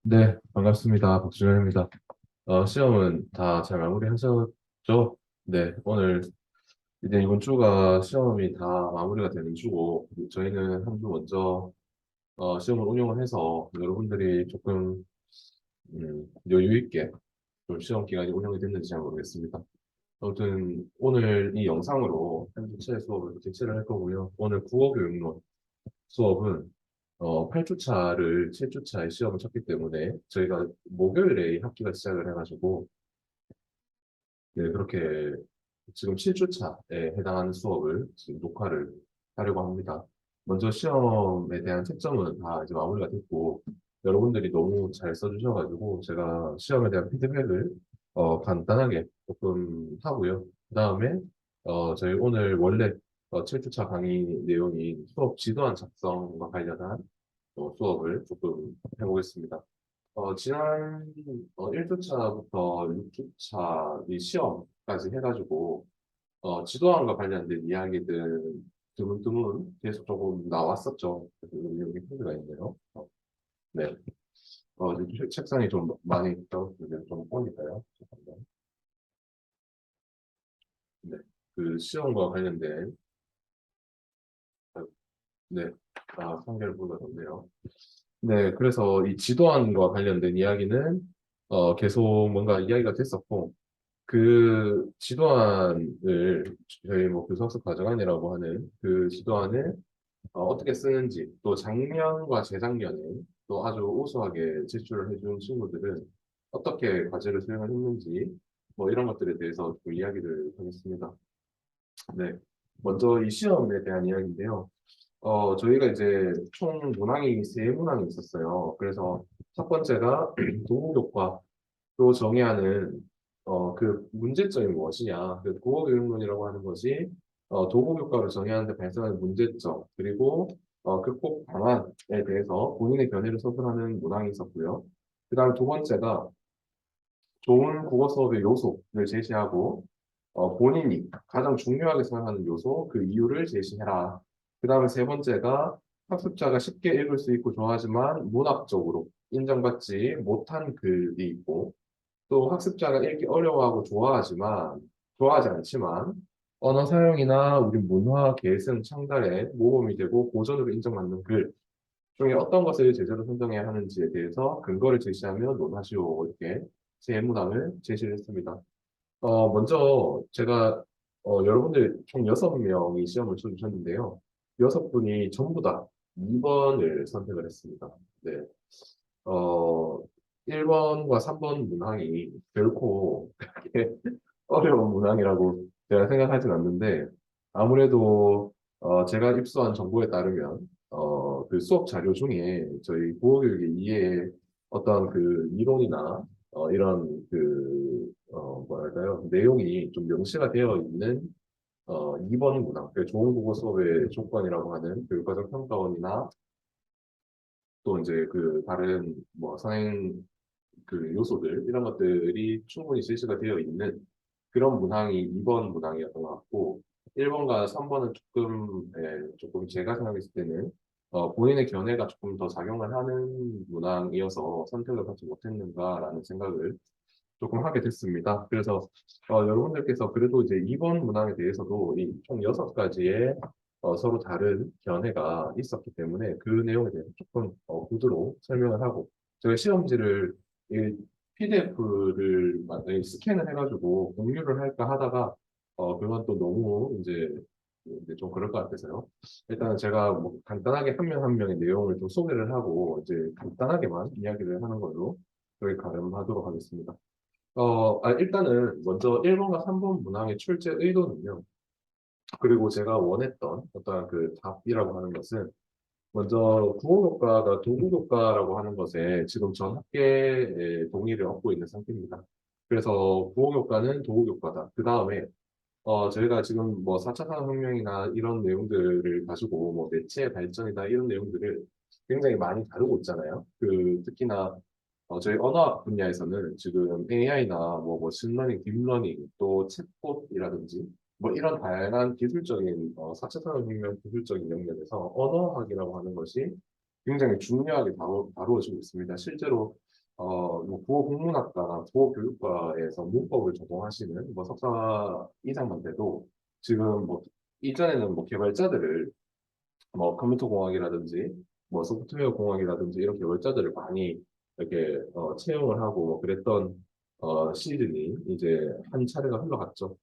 네, 반갑습니다. 박준현입니다. 시험은 다 잘 마무리하셨죠? 네, 오늘 이제 이번 주가 시험이 다 마무리가 되는 주고, 저희는 한 주 먼저 시험을 운영을 해서 여러분들이 조금 여유 있게 좀 시험 기간이 운영이 됐는지 잘 모르겠습니다. 아무튼 오늘 이 영상으로 한 주차의 수업을 개최를 할 거고요. 오늘 국어교육론 수업은 8주차를 7주차에 시험을 쳤기 때문에 저희가 목요일에 이 학기가 시작을 해가지고 네, 그렇게 지금 7주차에 해당하는 수업을 지금 녹화를 하려고 합니다. 먼저 시험에 대한 채점은 다 이제 마무리가 됐고 여러분들이 너무 잘 써주셔가지고 제가 시험에 대한 피드백을 간단하게 조금 하고요. 그 다음에 저희 오늘 원래 7주차 강의 내용인 수업 지도안 작성과 관련한 수업을 조금 해보겠습니다. 지난 1주차부터 6주차 이 시험까지 해가지고 지도안과 관련된 이야기들 드문드문 계속 조금 나왔었죠. 그래서 여기 표시가 있네요. 네. 이제 책상이 좀 많이 있다고 좀 보니까요. 잠깐만요. 네. 그 시험과 관련된 네. 성결 불러졌네요. 네, 그래서 이 지도안과 관련된 이야기는 계속 뭔가 이야기가 됐었고, 그 지도안을 저희 뭐 교수학습 과정안이라고 하는 그 지도안을 떻게 쓰는지, 또 작년과 재작년에 또 아주 우수하게 제출을 해준 친구들은 어떻게 과제를 수행을 했는지, 뭐 이런 것들에 대해서 좀 이야기를 하겠습니다. 네. 먼저 이 시험에 대한 이야기인데요. 저희가 이제 총 문항이 세 문항이 있었어요. 그래서 첫 번째가 도구교과로 정의하는 그 문제점이 무엇이냐. 그 국어교육론이라고 하는 것이 도구교과로 정의하는데 발생하는 문제점, 그리고 극복 방안에 대해서 본인의 견해를 서술하는 문항이 있었고요. 그 다음 두 번째가 좋은 국어 수업의 요소를 제시하고 본인이 가장 중요하게 생각하는 요소, 그 이유를 제시해라. 그 다음에 세 번째가 학습자가 쉽게 읽을 수 있고 좋아하지만 문학적으로 인정받지 못한 글이 있고 또 학습자가 읽기 어려워하고 좋아하지 않지만 언어 사용이나 우리 문화 계승 창달에 모범이 되고 고전으로 인정받는 글 중에 어떤 것을 제대로 선정해야 하는지에 대해서 근거를 제시하며 논하시오 이렇게 세 문항을 제시를 했습니다. 먼저 제가 여러분들 총 6명이 시험을 쳐주셨는데요. 6분이 전부 다 2번을 선택을 했습니다. 네. 어, 1번과 3번 문항이 결코 그렇게 어려운 문항이라고 제가 생각하진 않는데 아무래도 제가 입수한 정보에 따르면 그 수업 자료 중에 저희 국어교육의 이해의 어떤 그 이론이나 이런 그 뭐랄까요 내용이 좀 명시가 되어 있는 2번 문항, 그 좋은 국어 수업의 조건이라고 하는 교육과정 평가원이나 또 이제 그 다른 뭐 선행 그 요소들 이런 것들이 충분히 제시가 되어 있는 그런 문항이 2번 문항이었던 것 같고 1번과 3번은 조금 제가 생각했을 때는 본인의 견해가 조금 더 작용을 하는 문항이어서 선택을 받지 못했는가라는 생각을 조금 하게 됐습니다. 그래서 여러분들께서 그래도 이제 이번 문항에 대해서도 이 총 6가지의 서로 다른 견해가 있었기 때문에 그 내용에 대해서 조금 구두로 설명을 하고 저희 시험지를 이 PDF를 스캔을 해가지고 공유를 할까 하다가 그건 또 너무 이제 좀 그럴 것 같아서요. 일단은 제가 뭐 간단하게 한 명 한 명의 내용을 좀 소개를 하고 이제 간단하게만 이야기를 하는 걸로 저희 가름하도록 하겠습니다. 일단은 먼저 1번과 3번 문항의 출제 의도는요. 그리고 제가 원했던 어떤 그 답이라고 하는 것은 먼저 국어교과가 도구교과라고 하는 것에 지금 전 학계의 동의를 얻고 있는 상태입니다. 그래서 국어교과는 도구교과다. 그 다음에 저희가 지금 뭐 4차 산업혁명이나 이런 내용들을 가지고 뭐 매체 발전이나 이런 내용들을 굉장히 많이 다루고 있잖아요. 그 특히나 저희 언어학 분야에서는 지금 AI나 뭐 머신러닝, 딥러닝, 또 챗봇이라든지 뭐 이런 다양한 기술적인 4차 산업혁명 기술적인 영역에서 언어학이라고 하는 것이 굉장히 중요하게 다루어지고 있습니다. 실제로 뭐 국어 국문학과나 국어 교육과에서 문법을 전공하시는 뭐 석사 이상만 돼도 지금 뭐 이전에는 뭐 개발자들을 뭐 컴퓨터 공학이라든지 뭐 소프트웨어 공학이라든지 이런 개발자들을 많이 이렇게 채용을 하고 뭐 그랬던 시즌이 이제 한 차례가 흘러갔죠.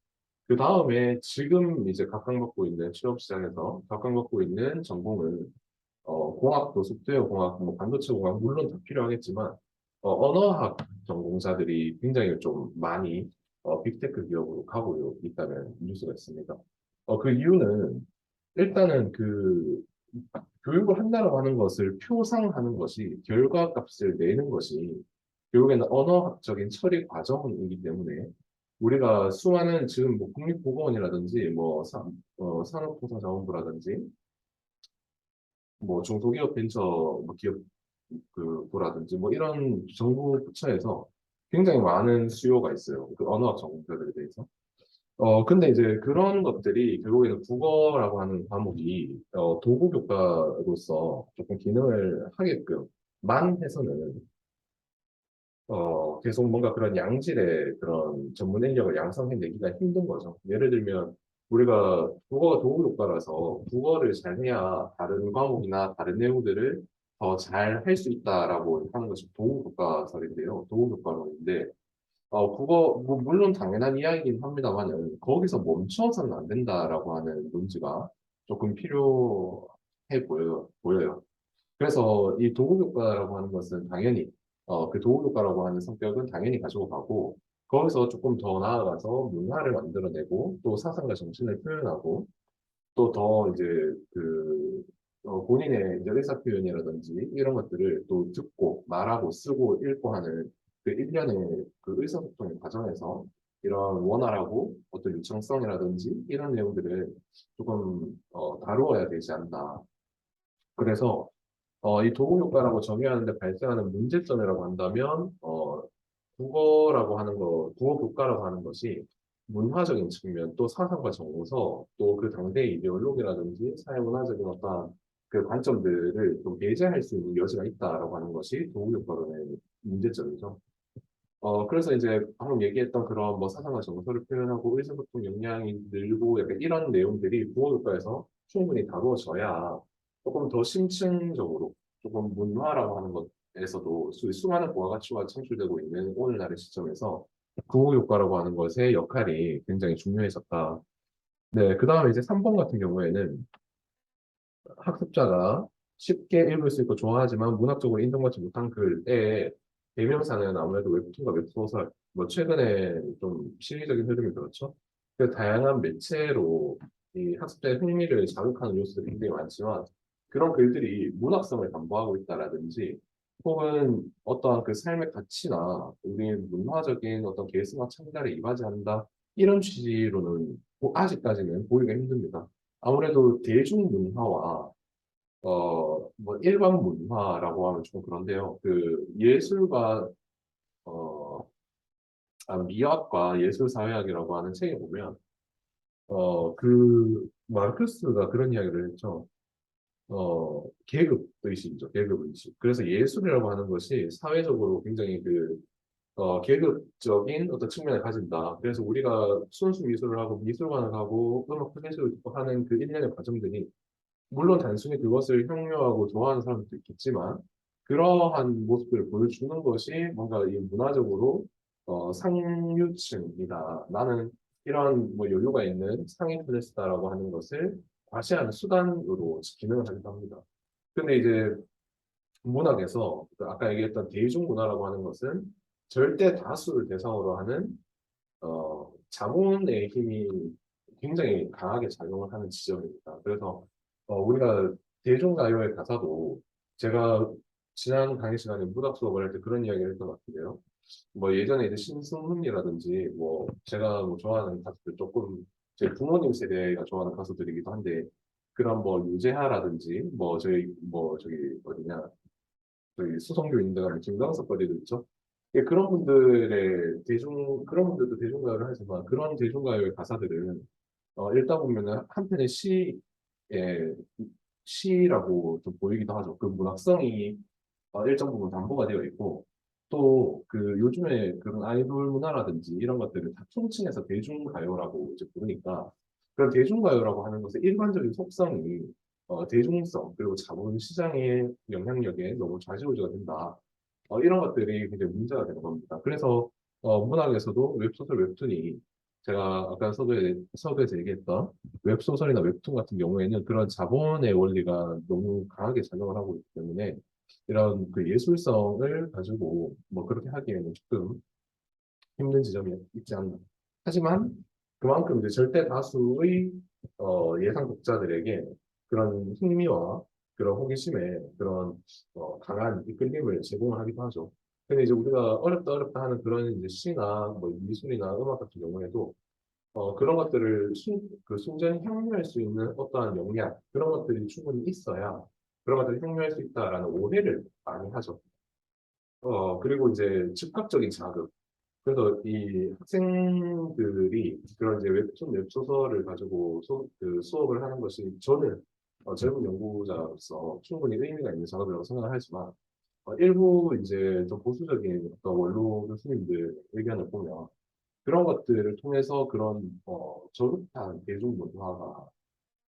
그 다음에 지금 이제 각광받고 있는 취업 시장에서 각광받고 있는 전공은 공학도 소프트웨어 공학, 뭐 반도체 공학 물론 다 필요하겠지만 언어학 전공자들이 굉장히 좀 많이 빅테크 기업으로 가고 있다는 뉴스가 있습니다. 그 이유는 일단은 그 교육을 한다고 하는 것을 표상하는 것이 결과값을 내는 것이 결국에는 언어학적인 처리 과정이기 때문에 우리가 수많은 지금 뭐 국립국어원이라든지 뭐 산업통상자원부라든지 뭐 중소기업 벤처 뭐 기업 그라든지 뭐 이런 정부 부처에서 굉장히 많은 수요가 있어요. 그 언어학 전공자들에 대해서. 근데 이제 그런 것들이 결국에는 국어라고 하는 과목이 도구 교과로서 조금 기능을 하게끔만 해서는 계속 뭔가 그런 양질의 그런 전문 인력을 양성해내기가 힘든 거죠. 예를 들면 우리가 국어가 도구 교과라서 국어를 잘해야 다른 과목이나 다른 내용들을 더 잘 할 수 있다라고 하는 것이 도구 교과설인데요. 도구 교과론인데 그거, 뭐, 물론 당연한 이야기긴 합니다만은, 거기서 멈춰서는 안 된다라고 하는 논지가 조금 필요해 보여요. 그래서 이 도구교과라고 하는 것은 당연히, 그 도구교과라고 하는 성격은 당연히 가지고 가고, 거기서 조금 더 나아가서 문화를 만들어내고, 또 사상과 정신을 표현하고, 또 더 이제 그 본인의 이제 의사 표현이라든지 이런 것들을 또 듣고 말하고 쓰고 읽고 하는 그 일련의 그 의사소통의 과정에서 이런 원활하고 어떤 유창성이라든지 이런 내용들을 조금 다루어야 되지 않나. 그래서 이 도구 효과라고 정의하는데 발생하는 문제점이라고 한다면 국어라고 하는 거, 국어 교과라고 하는 것이 문화적인 측면, 또 사상과 정서, 또 그 당대의 이데올로기라든지 사회문화적인 어떤 그 관점들을 좀 배제할 수 있는 여지가 있다라고 하는 것이 도구 교과론의 문제점이죠. 그래서 이제 방금 얘기했던 그런 뭐 사상과 정서를 표현하고 의사소통 역량이 늘고 약간 이런 내용들이 국어교과에서 충분히 다루어져야 조금 더 심층적으로 조금 문화라고 하는 것에서도 수많은 부가가치가 창출되고 있는 오늘날의 시점에서 국어교과라고 하는 것의 역할이 굉장히 중요해졌다. 네, 그 다음에 이제 3번 같은 경우에는 학습자가 쉽게 읽을 수 있고 좋아하지만 문학적으로 인정받지 못한 글의 대명사는 아무래도 웹툰과 웹소설, 뭐 최근에 좀 시기적인 흐름이 그렇죠. 그 다양한 매체로 이 학습자의 흥미를 자극하는 요소들이 굉장히 많지만 그런 글들이 문학성을 담보하고 있다라든지 혹은 어떠한 그 삶의 가치나 우리의 문화적인 어떤 계승과 창달에 이바지한다 이런 취지로는 아직까지는 보기가 힘듭니다. 아무래도 대중문화와 뭐 일반 문화라고 하면 좀 그런데요. 그 예술과 어, 미학과 예술사회학이라고 하는 책에 보면 그 마르크스가 그런 이야기를 했죠. 계급 의식이죠. 계급 의식. 그래서 예술이라고 하는 것이 사회적으로 굉장히 계급적인 어떤 측면을 가진다. 그래서 우리가 순수 미술을 하고 미술관을 가고 음악 클래식을 듣고 하는 그 일련의 과정들이 물론 단순히 그것을 혁명하고 좋아하는 사람도 있겠지만 그러한 모습들을 보여주는 것이 뭔가 이 문화적으로 상류층이다. 나는 이런 뭐 여유가 있는 상위 클래스다라고 하는 것을 과시하는 수단으로 기능을 하기도 합니다. 근데 이제 문학에서 그 아까 얘기했던 대중문화라고 하는 것은 절대 다수를 대상으로 하는 자본의 힘이 굉장히 강하게 작용을 하는 지점입니다. 그래서 우리가 대중가요의 가사도 제가 지난 강의 시간에 문학 수업을 할 때 그런 이야기를 했던 것 같은데요. 뭐 예전에 이제 신승훈이라든지 뭐 제가 뭐 좋아하는 가수들 조금 제 부모님 세대가 좋아하는 가수들이기도 한데 그런 뭐 유재하라든지 뭐 저희 뭐 저기 어디냐 저희 수성교 인데가 뭐 김광석 거리도 있죠. 예, 그런 분들의 그런 분들도 대중가요를 하지만 그런 대중가요의 가사들은 읽다 보면은 한편의 시라고 좀 보이기도 하죠. 그 문학성이 일정 부분 담보가 되어 있고, 또 그 요즘에 그런 아이돌 문화라든지 이런 것들을 다 총칭해서 대중가요라고 이제 부르니까 그런 대중가요라고 하는 것의 일반적인 속성이 대중성 그리고 자본시장의 영향력에 너무 좌지우지가 된다. 이런 것들이 굉장히 문제가 되는 겁니다. 그래서 문학에서도 웹소설, 웹툰이 제가 아까 서두에서 얘기했던 웹소설이나 웹툰 같은 경우에는 그런 자본의 원리가 너무 강하게 작용을 하고 있기 때문에 이런 그 예술성을 가지고 뭐 그렇게 하기에는 조금 힘든 지점이 있지 않나. 하지만 그만큼 이제 절대 다수의 예상 독자들에게 그런 흥미와 그런 호기심에 그런 강한 이끌림을 제공을 하기도 하죠. 근데 이제 우리가 어렵다 어렵다 하는 그런 이제 시나 뭐 미술이나 음악 같은 경우에도 그런 것들을 그 순전히 향유할 수 있는 어떠한 역량 그런 것들이 충분히 있어야 그런 것들을 향유할 수 있다라는 오해를 많이 하죠. 그리고 이제 즉각적인 자극. 그래서 이 학생들이 그런 이제 웹툰, 웹소설을 가지고 그 수업을 하는 것이 저는 젊은 연구자로서 충분히 의미가 있는 작업이라고 생각을 하지만 일부 이제 좀 보수적인 어떤 원로 교수님들 의견을 보면 그런 것들을 통해서 그런 저급한 대중문화가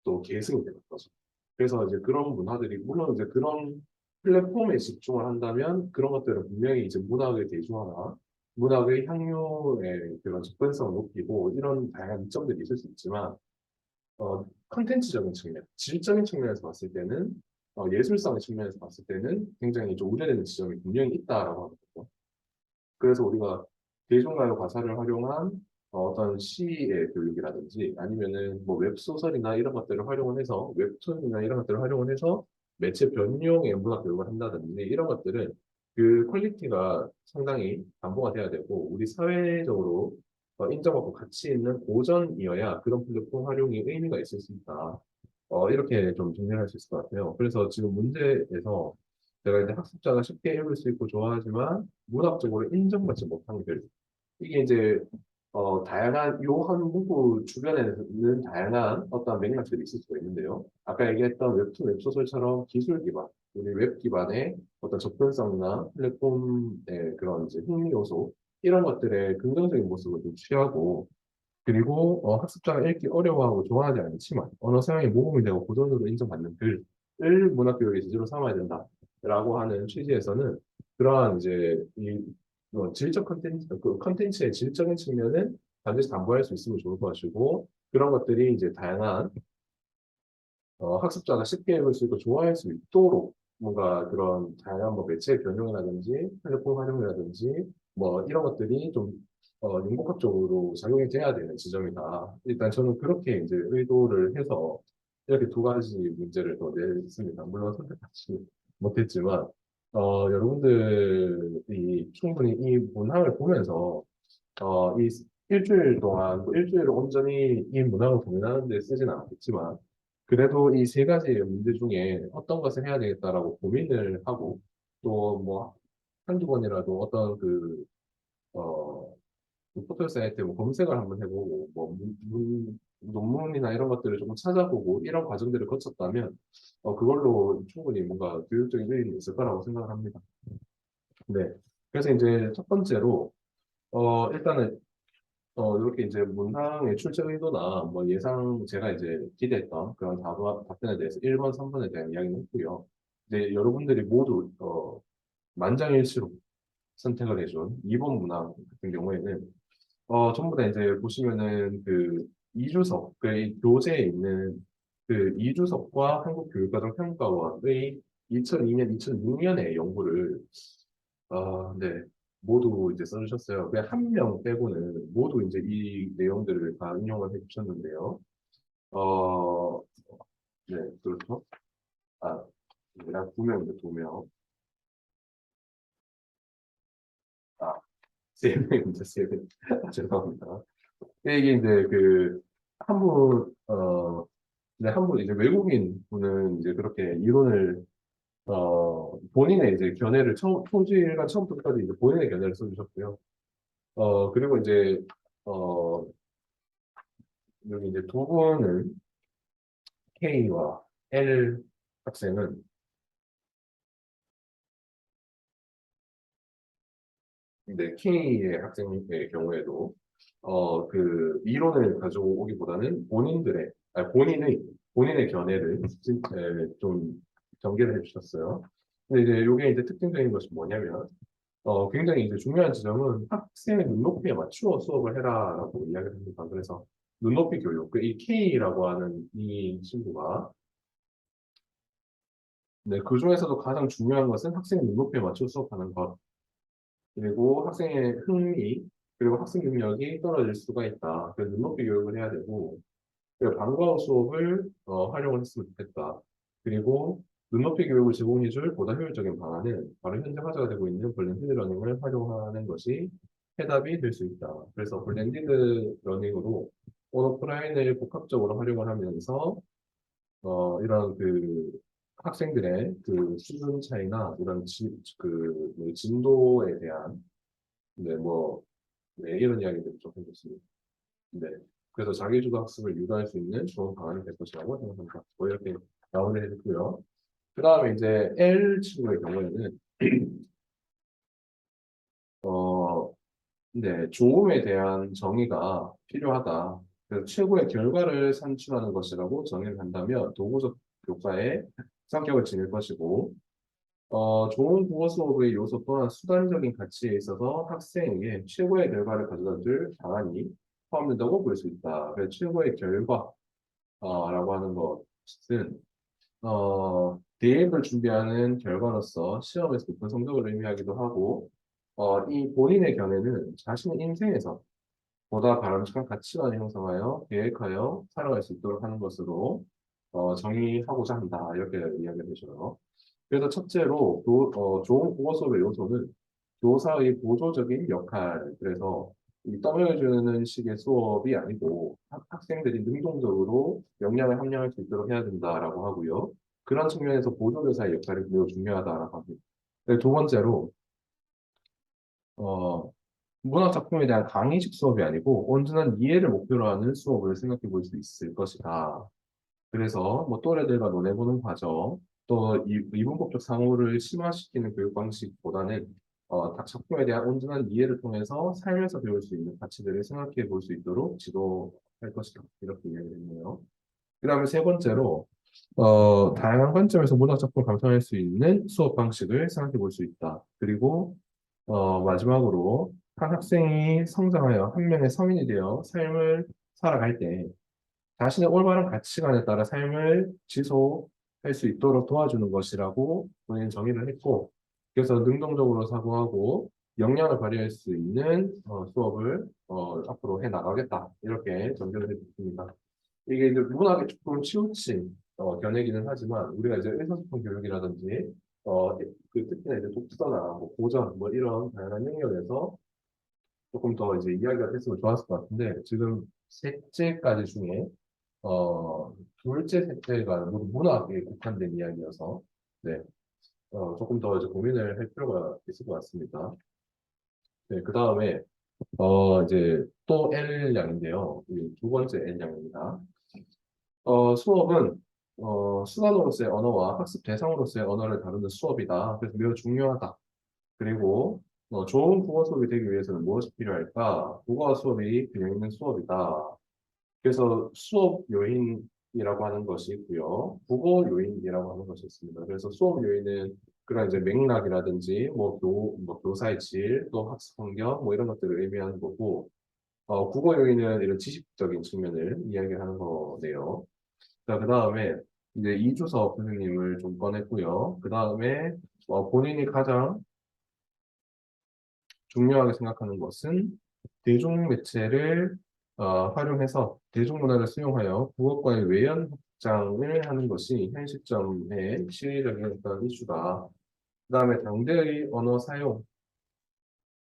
또 계승이 되는 거죠. 그래서 이제 그런 문화들이 물론 이제 그런 플랫폼에 집중을 한다면 그런 것들은 분명히 이제 문학의 대중화나 문학의 향유의 그런 접근성을 높이고 이런 다양한 이점들이 있을 수 있지만 컨텐츠적인 측면, 질적인 측면에서 봤을 때는 예술성의 측면에서 봤을 때는 굉장히 좀 우려되는 지점이 분명히 있다라고 하거든요. 그래서 우리가 대중가요 가사를 활용한 떤 시의 교육이라든지 아니면은 뭐 웹소설이나 이런 것들을 활용을 해서 웹툰이나 이런 것들을 활용을 해서 매체 변용의 문화 교육을 한다든지 이런 것들은 그 퀄리티가 상당히 담보가 돼야 되고 우리 사회적으로 인정받고 가치 있는 고전이어야 그런 플랫폼 활용이 의미가 있을 수 있다. 이렇게 좀 정리할 수 있을 것 같아요. 그래서 지금 문제에서 제가 이제 학습자가 쉽게 읽을 수 있고 좋아하지만 문학적으로 인정받지 못하는 글. 이게 이제 다양한 요한 문구 주변에는 다양한 어떤 맥락들이 있을 수가 있는데요. 아까 얘기했던 웹툰, 웹소설처럼 기술 기반, 우리 웹 기반의 어떤 접근성이나 플랫폼의 그런 이제 흥미 요소 이런 것들의 긍정적인 모습을 좀 취하고 그리고 학습자가 읽기 어려워하고 좋아하지 않지만 언어 사용이 모범이 되고 고전으로 인정받는 글을 문학교육의 주제로 삼아야 된다라고 하는 취지에서는 그러한 이제 이 질적 컨텐츠, 그 컨텐츠의 질적인 측면은 반드시 담보할 수 있으면 좋을 것이고 그런 것들이 이제 다양한 학습자가 쉽게 읽을 수 있고 좋아할 수 있도록 뭔가 그런 다양한 뭐 매체 변형이라든지 플랫폼 활용이라든지 뭐 이런 것들이 좀 융복합적으로 작용이 돼야 되는 지점이다. 일단 저는 그렇게 이제 의도를 해서 이렇게 두 가지 문제를 더 냈습니다. 물론 선택하지 못했지만 여러분들이 충분히 이 문항을 보면서 이 일주일 동안, 뭐 일주일을 온전히 이 문항을 고민하는 데 쓰지는 않겠지만, 그래도 이 세 가지 문제 중에 어떤 것을 해야 되겠다라고 고민을 하고, 또 뭐, 한두 번이라도 어떤 그 포털 사이트에 뭐 검색을 한번 해보고, 뭐, 논문이나 이런 것들을 조금 찾아보고, 이런 과정들을 거쳤다면, 그걸로 충분히 뭔가 교육적인 의의는 있을 거라고 생각을 합니다. 네. 그래서 이제 첫 번째로, 일단은 이렇게 이제 문항의 출제 의도나 뭐 예상 제가 이제 기대했던 그런 답변에 대해서 1번, 3번에 대한 이야기는 했고요. 이제 여러분들이 모두 만장일치로 선택을 해준 2번 문항 같은 경우에는 전부 다 이제 보시면은 그 이주석, 그 교재에 있는 그 이주석과 한국교육과정평가원의 2002년, 2006년의 연구를 네. 모두 이제 써주셨어요. 그냥 한 명 빼고는 모두 이제 이 내용들을 다 인용을 해주셨는데요. 어, 네, 그렇죠. 아, 그냥 두 명인데 두 명. 아, 세 명입니다, 세 명. 아, 죄송합니다. 이게 이제 그, 한 분, 네, 한 분, 이제 외국인 분은 이제 그렇게 이론을, 본인의 이제 견해를 토지가 처음부터 끝까지 이제 본인의 견해를 써주셨고요. 그리고 이제, 어, 여기 이제 두 분은 K와 L 학생은 네, K의 학생의 경우에도 그 이론을 가지고 오기보다는 본인의 견해를 좀 전개를 해주셨어요. 근데 이제 이게 이제 특징적인 것이 뭐냐면 굉장히 이제 중요한 지점은 학생의 눈높이에 맞추어 수업을 해라라고 이야기를 합니다. 그래서 눈높이 교육, 그 이 K라고 하는 이 친구가 네, 그 중에서도 가장 중요한 것은 학생의 눈높이에 맞춰 수업하는 것. 그리고 학생의 흥미, 그리고 학습 능력이 떨어질 수가 있다. 그래서 눈높이 교육을 해야 되고, 그리고 방과후 수업을 활용을 했으면 좋겠다. 그리고 눈높이 교육을 제공해줄 보다 효율적인 방안은 바로 현재 화제가 되고 있는 블렌디드 러닝을 활용하는 것이 해답이 될 수 있다. 그래서 블렌디드 러닝으로 온오프라인을 복합적으로 활용을 하면서 이런 그 학생들의 그 수준 차이나 이런 뭐 진도에 대한 네, 뭐 네, 이런 이야기들을 좀 해줬습니다. 네. 그래서 자기주도 학습을 유도할 수 있는 좋은 방안이 될 것이라고 생각합니다. 뭐 이렇게 마무리를 해줬고요. 그 다음에 이제 L 친구의 경우에는 어, 네, 조음에 대한 정의가 필요하다. 그래서 최고의 결과를 산출하는 것이라고 정의를 한다면 도구적 교과의 성격을 지닐 것이고, 좋은 국어 수업의 요소 또한 수단적인 가치에 있어서 학생에게 최고의 결과를 가져다 줄 방안이 포함된다고 볼 수 있다. 그래서 최고의 결과, 라고 하는 것은, 대입을 준비하는 결과로서 시험에서 높은 성적을 의미하기도 하고, 이 본인의 견해는 자신의 인생에서 보다 바람직한 가치관을 형성하여 계획하여 살아갈 수 있도록 하는 것으로 정의하고자 한다. 이렇게 이야기를 해줘요. 그래서 첫째로 좋은 국어 수업의 요소는 교사의 보조적인 역할. 그래서 이 떠밀어주는 식의 수업이 아니고 학생들이 능동적으로 역량을 함양할 수 있도록 해야 된다라고 하고요. 그런 측면에서 보조교사의 역할이 매우 중요하다라고 합니다. 네, 두 번째로 어, 문학 작품에 대한 강의식 수업이 아니고 온전한 이해를 목표로 하는 수업을 생각해 볼 수 있을 것이다. 그래서 뭐 또래들과 논해보는 과정, 또 이분법적 상호를 심화시키는 교육 방식보다는 작품에 대한 온전한 이해를 통해서 삶에서 배울 수 있는 가치들을 생각해 볼 수 있도록 지도할 것이다. 이렇게 이야기를 했네요. 그 다음에 세 번째로 다양한 관점에서 문학 작품을 감상할 수 있는 수업 방식을 생각해 볼 수 있다. 그리고 마지막으로 한 학생이 성장하여 한 명의 성인이 되어 삶을 살아갈 때 자신의 올바른 가치관에 따라 삶을 지속할 수 있도록 도와주는 것이라고 본인 정의를 했고, 그래서 능동적으로 사고하고 역량을 발휘할 수 있는 수업을 앞으로 해 나가겠다. 이렇게 전개를 해줬습니다. 이게 이제 문학에 조금 치우친 견해기는 하지만 우리가 이제 의사소통 교육이라든지 특히나 이제 독서나 뭐 고전 뭐 이런 다양한 영역에서 조금 더 이제 이야기가 됐으면 좋았을 것 같은데 지금 셋째까지 중에 둘째, 셋째가 모두 문학에 국한된 이야기여서, 네, 조금 더 이제 고민을 할 필요가 있을 것 같습니다. 네, 그 다음에, 이제 또 L 양인데요. 이두 번째 L 양입니다. 수업은, 수단으로서의 언어와 학습 대상으로서의 언어를 다루는 수업이다. 그래서 매우 중요하다. 그리고, 좋은 국어 수업이 되기 위해서는 무엇이 필요할까? 국어 수업이 균형 있는 수업이다. 그래서 수업 요인이라고 하는 것이 있고요. 국어 요인이라고 하는 것이 있습니다. 그래서 수업 요인은 그런 이제 맥락이라든지 뭐 교사의 질, 또 학습 환경 뭐 이런 것들을 의미하는 거고, 국어 요인은 이런 지식적인 측면을 이야기하는 거네요. 자, 그 다음에 이제 이주섭 선생님을 좀 꺼냈고요. 그 다음에 본인이 가장 중요하게 생각하는 것은 대중매체를 활용해서 대중문화를 수용하여 국어과의 외연 확장을 하는 것이 현 시점의 시의적인 어떤 이슈다. 그 다음에 당대의 언어 사용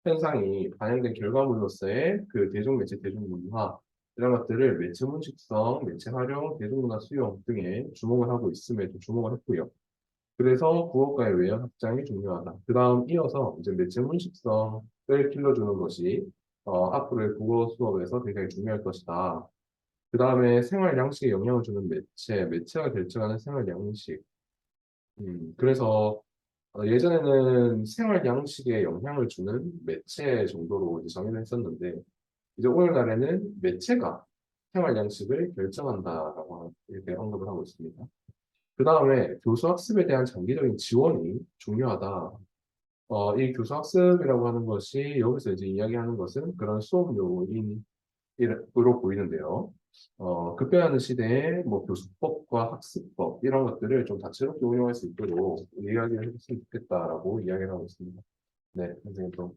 현상이 반영된 결과물로서의 그 대중매체, 대중문화 이런 것들을 매체 문식성, 매체 활용, 대중문화 수용 등에 주목을 하고 있음에 좀 주목을 했고요. 그래서 국어과의 외연 확장이 중요하다. 그 다음 이어서 이제 매체 문식성을 길러주는 것이 앞으로의 국어 수업에서 굉장히 중요할 것이다. 그 다음에 생활 양식에 영향을 주는 매체, 매체가 결정하는 생활 양식. 그래서 예전에는 생활 양식에 영향을 주는 매체 정도로 이제 정의를 했었는데, 이제 오늘날에는 매체가 생활 양식을 결정한다라고 이렇게 언급을 하고 있습니다. 그 다음에 교수 학습에 대한 장기적인 지원이 중요하다. 이 교수 학습이라고 하는 것이 여기서 이제 이야기하는 것은 그런 수업 요인으로 보이는데요. 급변하는 시대에 뭐 교수법과 학습법 이런 것들을 좀 다채롭게 운용할 수 있도록 이야기를 해줬으면 좋겠다라고 이야기를 하고 있습니다. 네, 선생님 좀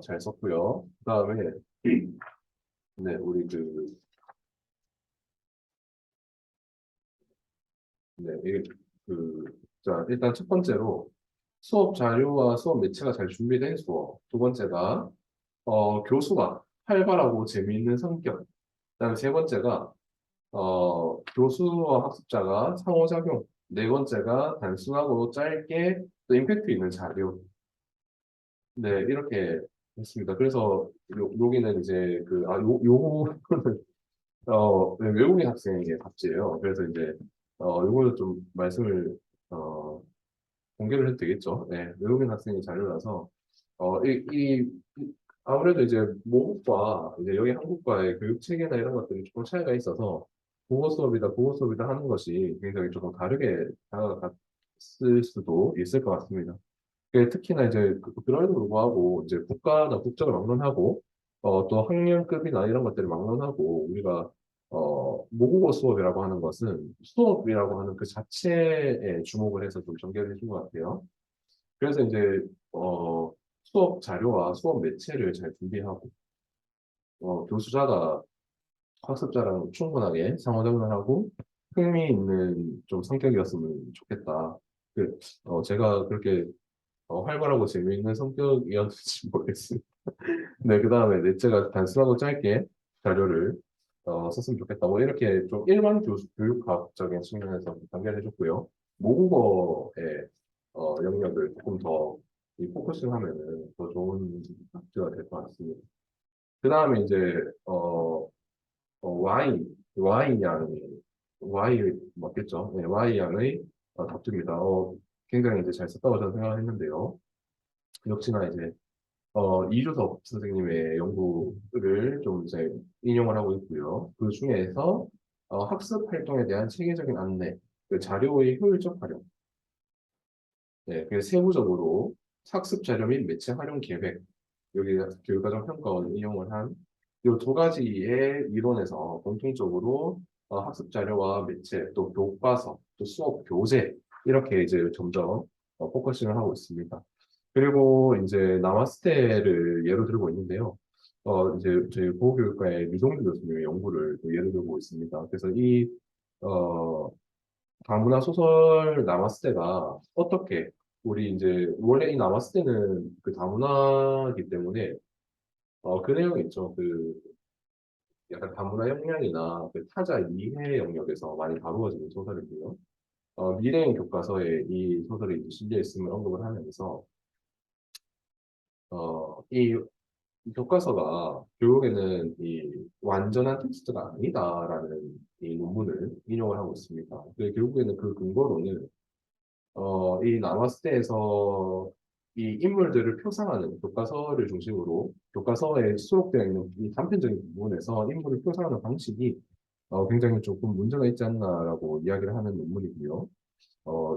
잘 썼고요. 그다음에 네, 우리 네, 자, 일단 첫 번째로 수업 자료와 수업 매체가 잘 준비된 수업. 두 번째가 교수가 활발하고 재미있는 성격. 그다음에 세 번째가 교수와 학습자가 상호작용. 네 번째가 단순하고 짧게 또 임팩트 있는 자료. 네, 이렇게 했습니다. 그래서 여기는 이제 요거는 외국인 학생의 답지예요. 그래서 이제 요거는 좀 말씀을 어, 공개를 해도 되겠죠. 네, 외국인 학생이 자료라서 아무래도 이제 모국과 이제 여기 한국과의 교육 체계나 이런 것들이 조금 차이가 있어서 국어 수업이다 하는 것이 굉장히 조금 다르게 다가갔을 수도 있을 것 같습니다. 특히나 이제 그럼에도 불구하고 이제 국가나 국적을 막론하고 또 학년급이나 이런 것들을 막론하고 우리가 모국어 수업이라고 하는 것은 수업이라고 하는 그 자체에 주목을 해서 좀 전개를 해준 것 같아요. 그래서 이제 수업 자료와 수업 매체를 잘 준비하고 교수자가 학습자랑 충분하게 상호작용을 하고 흥미 있는 좀 성격이었으면 좋겠다. 제가 그렇게 활발하고 재미있는 성격이었는지 모르겠습니다. 네, 그 다음에 넷째가 단순하고 짧게 자료를 썼으면 좋겠다. 뭐 이렇게 좀 일반 교육학적인 측면에서 단계해줬고요. 모국어의 영역을 조금 더 이 포커싱 하면은 더 좋은 학교가 될 것 같습니다. 그 다음에 이제 어, Y 양의 Y 맞겠죠? 네, Y 양의 답입니다. 굉장히 이제 잘 썼다고 저는 생각을 했는데요. 역시나 이제 이주섭 선생님의 연구를 좀 이제 인용을 하고 있고요. 그 중에서 학습 활동에 대한 체계적인 안내, 그 자료의 효율적 활용, 네, 그 세부적으로 학습 자료 및 매체 활용 계획, 여기 교육과정 평가원 인용을 한 이 두 가지의 이론에서 공통적으로 학습 자료와 매체, 또 교과서, 또 수업 교재 이렇게 이제 점점 포커싱을 하고 있습니다. 그리고 이제 나마스테를 예로 들고 있는데요. 이제 저희 보호교육과의 미동주 교수님의 연구를 또 예로 들고 있습니다. 그래서 어, 다문화 소설 나마스테가 어떻게, 우리 이제, 원래 이 나마스테는 그 다문화이기 때문에, 그 내용이 있죠. 약간 다문화 역량이나 그 타자 이해 영역에서 많이 다루어지는 소설이고요. 미래인 교과서에 이 소설이 이제 실려 있음을 언급을 하면서, 이 교과서가 결국에는 이 완전한 텍스트가 아니다라는 이 논문을 인용을 하고 있습니다. 결국에는 그 근거로는 이 나마스테에서 이 인물들을 표상하는 교과서를 중심으로 교과서에 수록되어 있는 이 단편적인 부분에서 인물을 표상하는 방식이 굉장히 조금 문제가 있지 않나라고 이야기를 하는 논문이고요.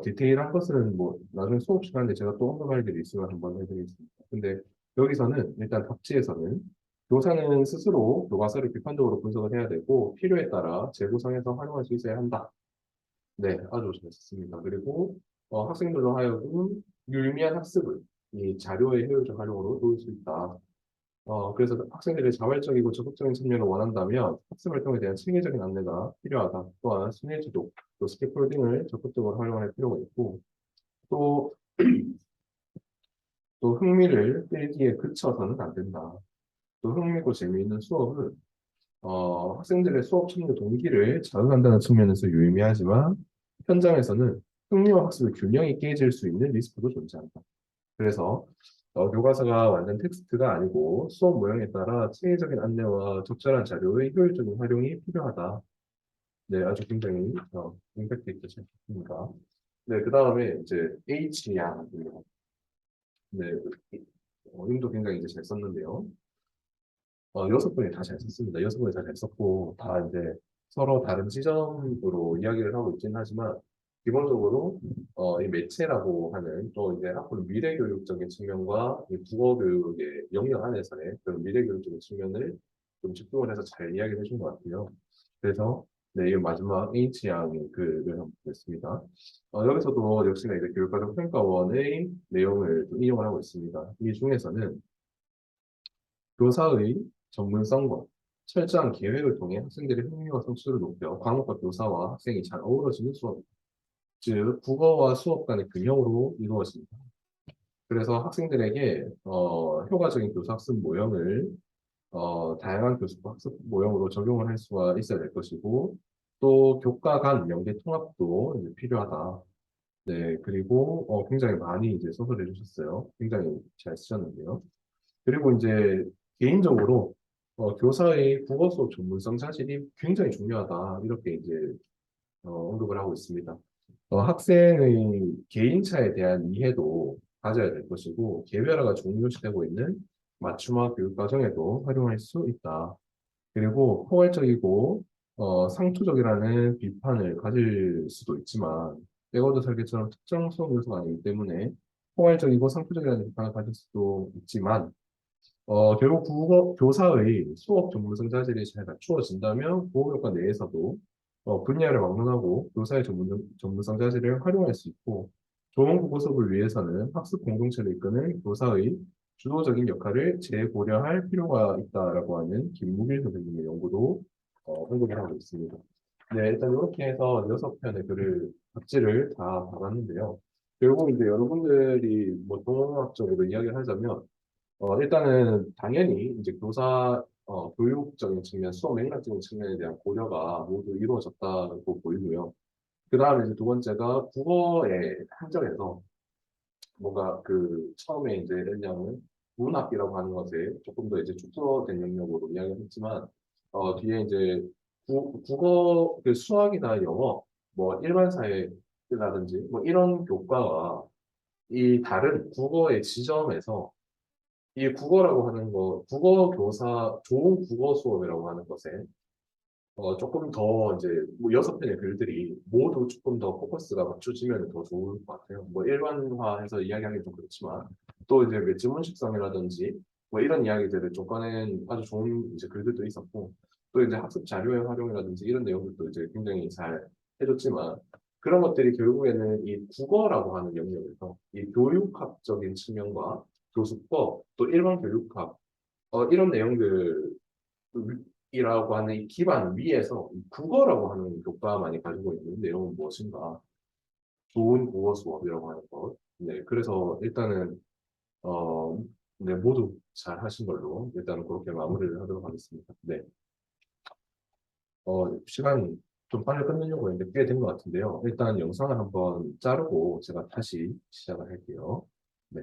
디테일한 것은 뭐 나중에 수업 시간에 제가 또 언급할 일이 있으면 한번 해드리겠습니다. 근데 여기서는 일단 답지에서는 교사는 스스로 교과서를 비판적으로 분석을 해야 되고 필요에 따라 재구성해서 활용할 수 있어야 한다. 네, 아주 잘했습니다. 그리고 학생들로 하여금 유의미한 학습을 이 자료의 효율적 활용으로 도울 수 있다. 그래서 학생들이 자발적이고 적극적인 참여를 원한다면 학습 활동에 대한 체계적인 안내가 필요하다. 또한 순회 지도, 또 스케폴딩을 적극적으로 활용할 필요가 있고, 또, 또 흥미를 끌기에 그쳐서는 안 된다. 또 흥미고 재미있는 수업은 학생들의 수업 참여 동기를 자극한다는 측면에서 유의미하지만 현장에서는 흥미와 학습의 균형이 깨질 수 있는 리스크도 존재한다. 그래서 교과서가 완전 텍스트가 아니고 수업 모형에 따라 체계적인 안내와 적절한 자료의 효율적인 활용이 필요하다. 네, 아주 굉장히 임팩트 있게 잘 했습니다. 네, 그 다음에 이제 H양. 네, 님도 굉장히 이제 잘 썼는데요. 여섯 분이 다 잘 썼습니다. 여섯 분이 다 잘 썼고, 다 이제 서로 다른 지점으로 이야기를 하고 있긴 하지만, 기본적으로, 이 매체라고 하는 또 이제 앞으로 미래 교육적인 측면과 이 국어 교육의 영역 안에서의 그런 미래 교육적인 측면을 좀 집중을 해서 잘 이야기를 해준 것 같아요. 그래서, 네, 이 마지막 H양의 글을 한번 보겠습니다. 여기서도 역시나 이제 교육과정 평가원의 내용을 좀 인용을 하고 있습니다. 이 중에서는 교사의 전문성과 철저한 계획을 통해 학생들의 흥미와 성취도를 높여 과목과 교사와 학생이 잘 어우러지는 수업, 즉 국어와 수업 간의 균형으로 이루어집니다. 그래서 학생들에게 효과적인 교사 학습 모형을 다양한 교습 학습 모형으로 적용을 할 수가 있어야 될 것이고 또 교과 간 연계 통합도 이제 필요하다. 네, 그리고 굉장히 많이 이제 소설해 주셨어요. 굉장히 잘 쓰셨는데요. 그리고 이제 개인적으로 교사의 국어 수업 전문성 자질이 굉장히 중요하다. 이렇게 이제 언급을 하고 있습니다. 학생의 개인차에 대한 이해도 가져야 될 것이고 개별화가 중요시되고 있는 맞춤화 교육 과정에도 활용할 수 있다. 그리고 포괄적이고 상투적이라는 비판을 가질 수도 있지만 백워드 설계처럼 특정 수업 요소가 아니기 때문에 포괄적이고 상투적이라는 비판을 가질 수도 있지만 결국 국어 교사의 수업 전문성 자질이 잘 갖추어진다면 보호교과 내에서도 분야를 막론하고 교사의 전문성 자질을 활용할 수 있고 좋은 국어 수업을 위해서는 학습 공동체를 이끄는 교사의 주도적인 역할을 재고려할 필요가 있다라고 하는 김무길 선생님의 연구도 언급을 하고 있습니다. 네, 일단 이렇게 해서 6편의 글을 각지를 다 받았는데요. 결국 이제 여러분들이 뭐 동학적으로 이야기를 하자면 일단은 당연히 이제 교사 교육적인 측면, 수업 맥락적인 측면에 대한 고려가 모두 이루어졌다고 보이고요. 그 다음에 이제 두 번째가 국어의 한정에서 뭔가 그 처음에 이제 왜냐하면 문학이라고 하는 것에 조금 더 이제 축소된 영역으로 이야기를 했지만 뒤에 이제 국어 그 수학이나 영어 뭐 일반 사회라든지 뭐 이런 교과와 이 다른 국어의 지점에서 이 국어라고 하는 거, 국어 교사, 좋은 국어 수업이라고 하는 것에 조금 더 이제 뭐 6편의 글들이 모두 조금 더 포커스가 맞춰지면 더 좋을 것 같아요. 뭐 일반화해서 이야기하기 좀 그렇지만 또 이제 지문식성이라든지 뭐 이런 이야기들을 좀 꺼낸 아주 좋은 이제 글들도 있었고 또 이제 학습 자료의 활용이라든지 이런 내용들도 이제 굉장히 잘 해줬지만 그런 것들이 결국에는 이 국어라고 하는 영역에서 이 교육학적인 측면과 교수법 또 일반 교육학 이런 내용들 이라고 하는 이 기반 위에서 국어라고 하는 교과만이 가지고 있는 내용은 무엇인가? 좋은 국어 수업이라고 하는 것. 네, 그래서 일단은 어, 네, 모두 잘 하신 걸로 일단은 그렇게 마무리를 하도록 하겠습니다. 네, 시간이 좀 빨리 끝내려고 했는데 꽤 된 것 같은데요. 일단 영상을 한번 자르고 제가 다시 시작을 할게요. 네.